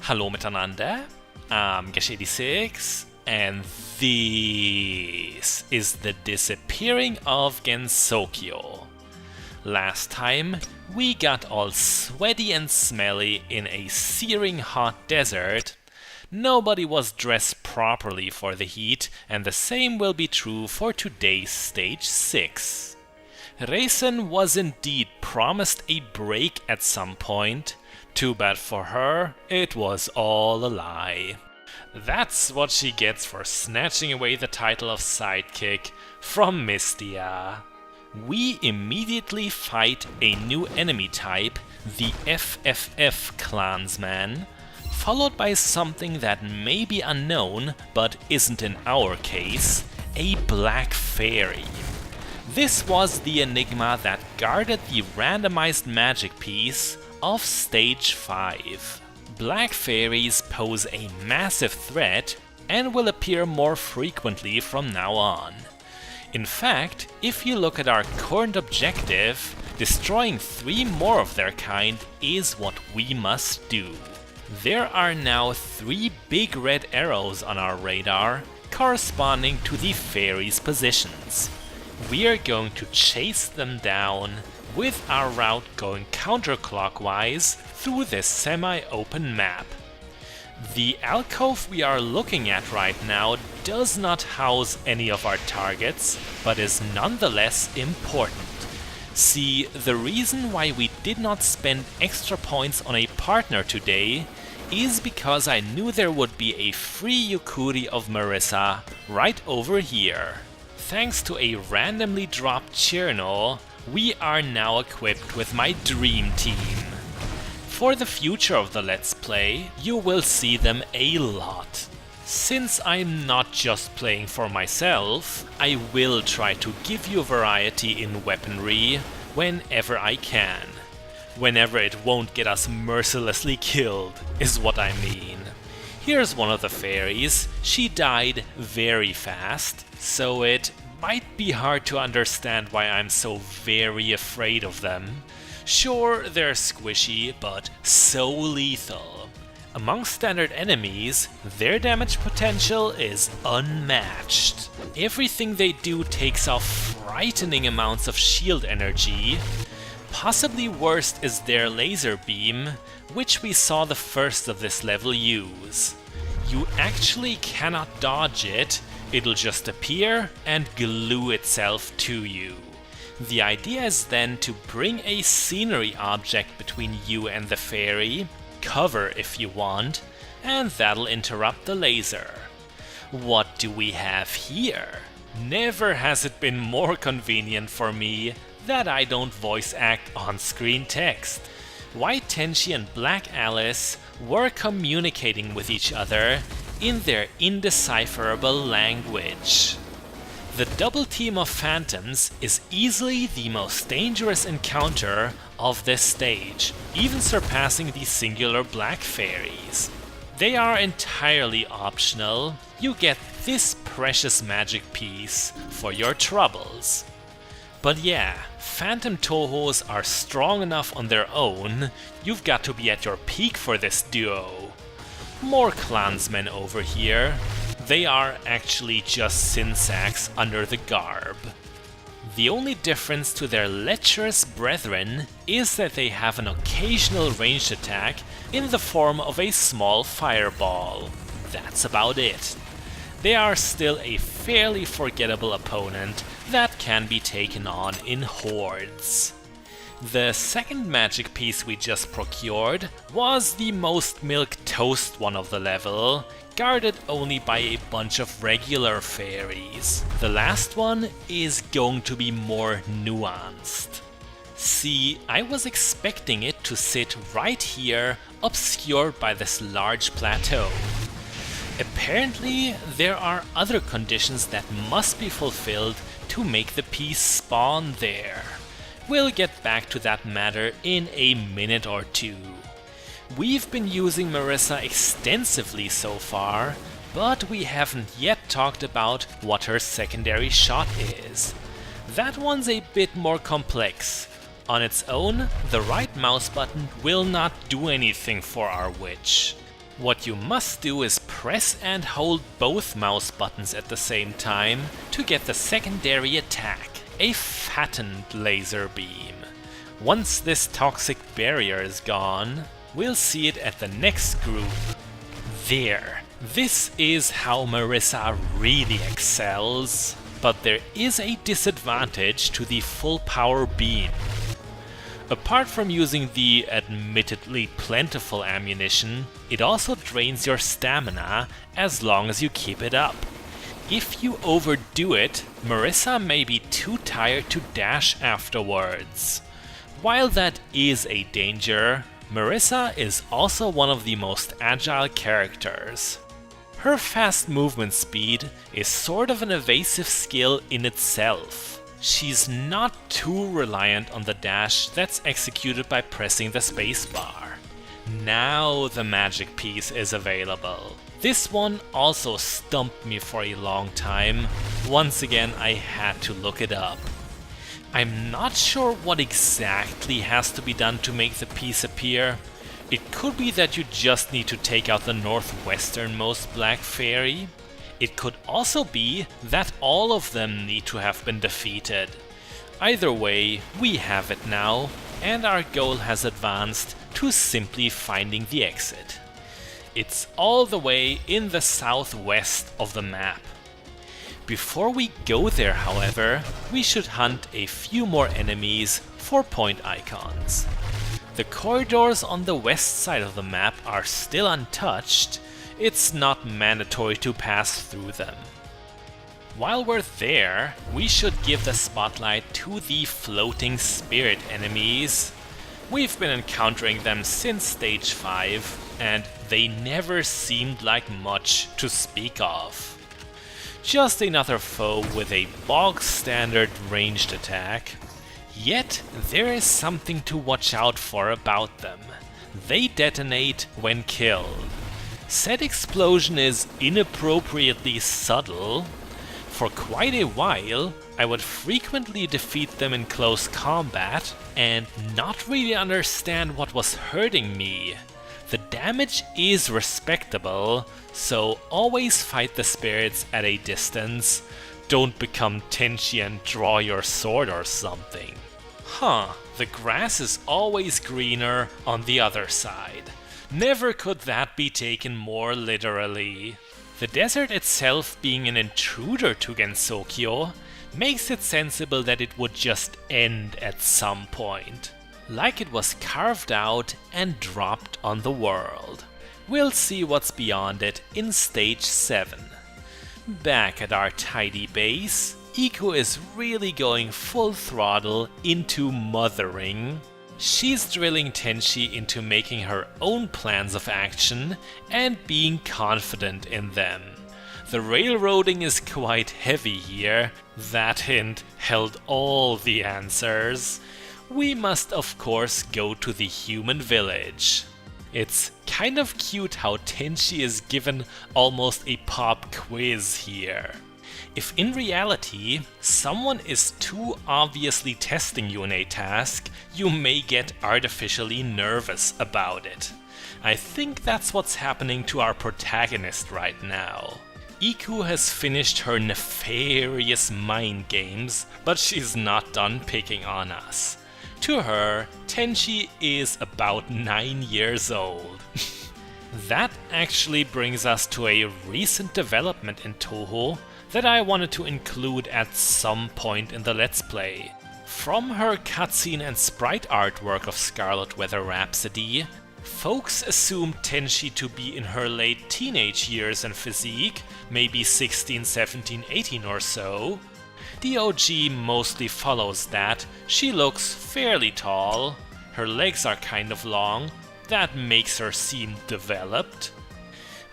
Hallo miteinander, I'm Gesh86 and this is the Disappearing of Gensokyo. Last time we got all sweaty and smelly in a searing hot desert. Nobody was dressed properly for the heat, and the same will be true for today's stage 6. Reisen was indeed promised a break at some point. Too bad for her, it was all a lie. That's what she gets for snatching away the title of sidekick from Mistia. We immediately fight a new enemy type, the FFF Clansman, followed by something that may be unknown, but isn't in our case, a Black Fairy. This was the enigma that guarded the randomized magic piece of Stage 5. Black Fairies pose a massive threat and will appear more frequently from now on. In fact, if you look at our current objective, destroying 3 more of their kind is what we must do. There are now 3 big red arrows on our radar, corresponding to the fairies' positions. We are going to chase them down, with our route going counterclockwise through this semi-open map. The alcove we are looking at right now does not house any of our targets, but is nonetheless important. See, the reason why we did not spend extra points on a partner today is because I knew there would be a free Yukuri of Marissa right over here. Thanks to a randomly dropped Cherno, we are now equipped with my dream team. For the future of the Let's Play, you will see them a lot. Since I'm not just playing for myself, I will try to give you variety in weaponry whenever I can. Whenever it won't get us mercilessly killed, is what I mean. Here's one of the fairies. She died very fast, so it might be hard to understand why I'm so very afraid of them. Sure, they're squishy, but so lethal. Among standard enemies, their damage potential is unmatched. Everything they do takes off frightening amounts of shield energy. Possibly worst is their laser beam, which we saw the first of this level use. You actually cannot dodge it, it'll just appear and glue itself to you. The idea is then to bring a scenery object between you and the fairy, cover if you want, and that'll interrupt the laser. What do we have here? Never has it been more convenient for me that I don't voice act on-screen text. White Tenshi and Black Alice were communicating with each other in their indecipherable language. The double team of phantoms is easily the most dangerous encounter of this stage, even surpassing the singular Black Fairies. They are entirely optional. You get this precious magic piece for your troubles. But yeah, Phantom Touhous are strong enough on their own. You've got to be at your peak for this duo. More clansmen over here. They are actually just sinsacks under the garb. The only difference to their lecherous brethren is that they have an occasional ranged attack in the form of a small fireball. That's about it. They are still a fairly forgettable opponent that can be taken on in hordes. The second magic piece we just procured was the most milquetoast one of the level, guarded only by a bunch of regular fairies. The last one is going to be more nuanced. See, I was expecting it to sit right here, obscured by this large plateau. Apparently, there are other conditions that must be fulfilled to make the piece spawn there. We'll get back to that matter in a minute or two. We've been using Marissa extensively so far, but we haven't yet talked about what her secondary shot is. That one's a bit more complex. On its own, the right mouse button will not do anything for our witch. What you must do is press and hold both mouse buttons at the same time to get the secondary attack, a fattened laser beam. Once this toxic barrier is gone, we'll see it at the next group. There. This is how Marissa really excels, but there is a disadvantage to the full power beam. Apart from using the admittedly plentiful ammunition, it also drains your stamina as long as you keep it up. If you overdo it, Marissa may be too tired to dash afterwards. While that is a danger, Marissa is also one of the most agile characters. Her fast movement speed is sort of an evasive skill in itself. She's not too reliant on the dash that's executed by pressing the spacebar. Now the magic piece is available. This one also stumped me for a long time. Once again, I had to look it up. I'm not sure what exactly has to be done to make the piece appear. It could be that you just need to take out the northwesternmost Black Fairy. It could also be that all of them need to have been defeated. Either way, we have it now, and our goal has advanced to simply finding the exit. It's all the way in the southwest of the map. Before we go there, however, we should hunt a few more enemies for point icons. The corridors on the west side of the map are still untouched. It's not mandatory to pass through them. While we're there, we should give the spotlight to the floating spirit enemies. We've been encountering them since stage 5, and they never seemed like much to speak of. Just another foe with a bog standard ranged attack. Yet there is something to watch out for about them. They detonate when killed. Said explosion is inappropriately subtle. For quite a while, I would frequently defeat them in close combat and not really understand what was hurting me. The damage is respectable, so always fight the spirits at a distance. Don't become Tenshi and draw your sword or something. The grass is always greener on the other side. Never could that be taken more literally. The desert itself being an intruder to Gensokyo makes it sensible that it would just end at some point. Like it was carved out and dropped on the world. We'll see what's beyond it in stage 7. Back at our tidy base, Iku is really going full throttle into mothering. She's drilling Tenshi into making her own plans of action and being confident in them. The railroading is quite heavy here. That hint held all the answers. We must of course go to the human village. It's kind of cute how Tenshi is given almost a pop quiz here. If in reality someone is too obviously testing you in a task, you may get artificially nervous about it. I think that's what's happening to our protagonist right now. Iku has finished her nefarious mind games, but she's not done picking on us. To her, Tenshi is about 9 years old. That actually brings us to a recent development in Touhou that I wanted to include at some point in the Let's Play. From her cutscene and sprite artwork of Scarlet Weather Rhapsody, folks assume Tenshi to be in her late teenage years and physique, maybe 16, 17, 18 or so. The OG mostly follows that. She looks fairly tall, her legs are kind of long, that makes her seem developed.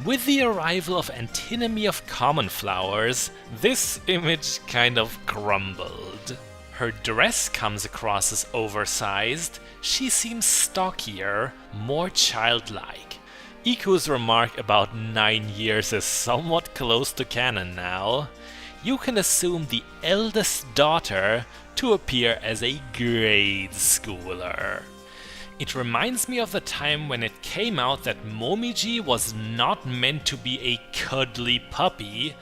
With the arrival of Antinomy of Common Flowers, this image kind of crumbled. Her dress comes across as oversized, she seems stockier, more childlike. Iku's remark about 9 years is somewhat close to canon now. You can assume the eldest daughter to appear as a grade schooler. It reminds me of the time when it came out that Momiji was not meant to be a cuddly puppy,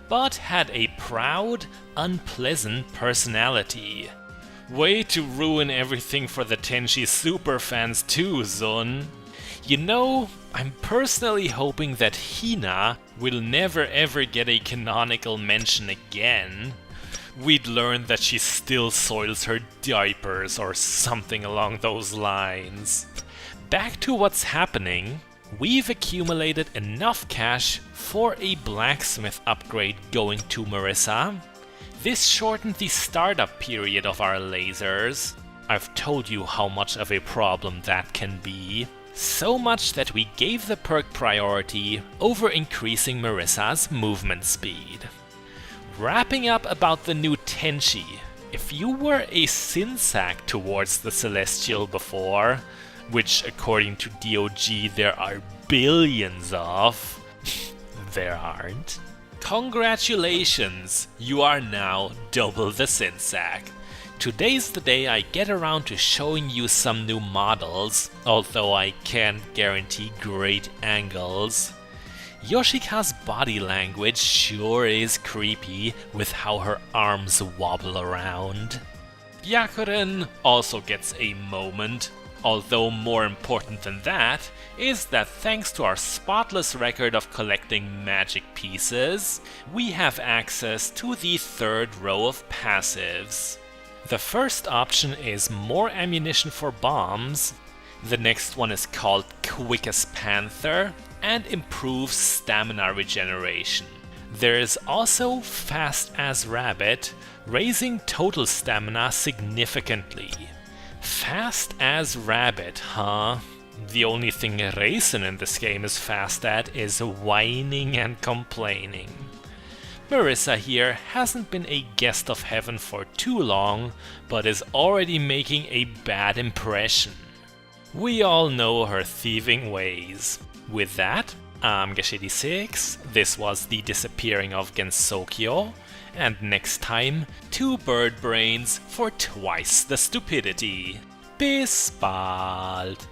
but had a proud, unpleasant personality. Way to ruin everything for the Tenshi superfans too, Zun. You know, I'm personally hoping that Hina will never ever get a canonical mention again. We'd learn that she still soils her diapers or something along those lines. Back to what's happening. We've accumulated enough cash for a blacksmith upgrade going to Marissa. This shortened the startup period of our lasers. I've told you how much of a problem that can be. So much that we gave the perk priority over increasing Marissa's movement speed. Wrapping up about the new Tenshi. If you were a sinsack towards the Celestial before, which according to DOG there are billions of, there aren't. Congratulations, you are now double the sinsack. Today's the day I get around to showing you some new models, although I can't guarantee great angles. Yoshika's body language sure is creepy with how her arms wobble around. Byakuren also gets a moment, although more important than that is that thanks to our spotless record of collecting magic pieces, we have access to the third row of passives. The first option is more ammunition for bombs, the next one is called Quick as Panther and improves stamina regeneration. There is also Fast as Rabbit, raising total stamina significantly. Fast as Rabbit, huh? The only thing Raisin in this game is fast at is whining and complaining. Marissa here hasn't been a guest of heaven for too long, but is already making a bad impression. We all know her thieving ways. With that, I'm Gash86, this was the Disappearing of Gensokyo, and next time, 2 bird brains for twice the stupidity. Bis bald!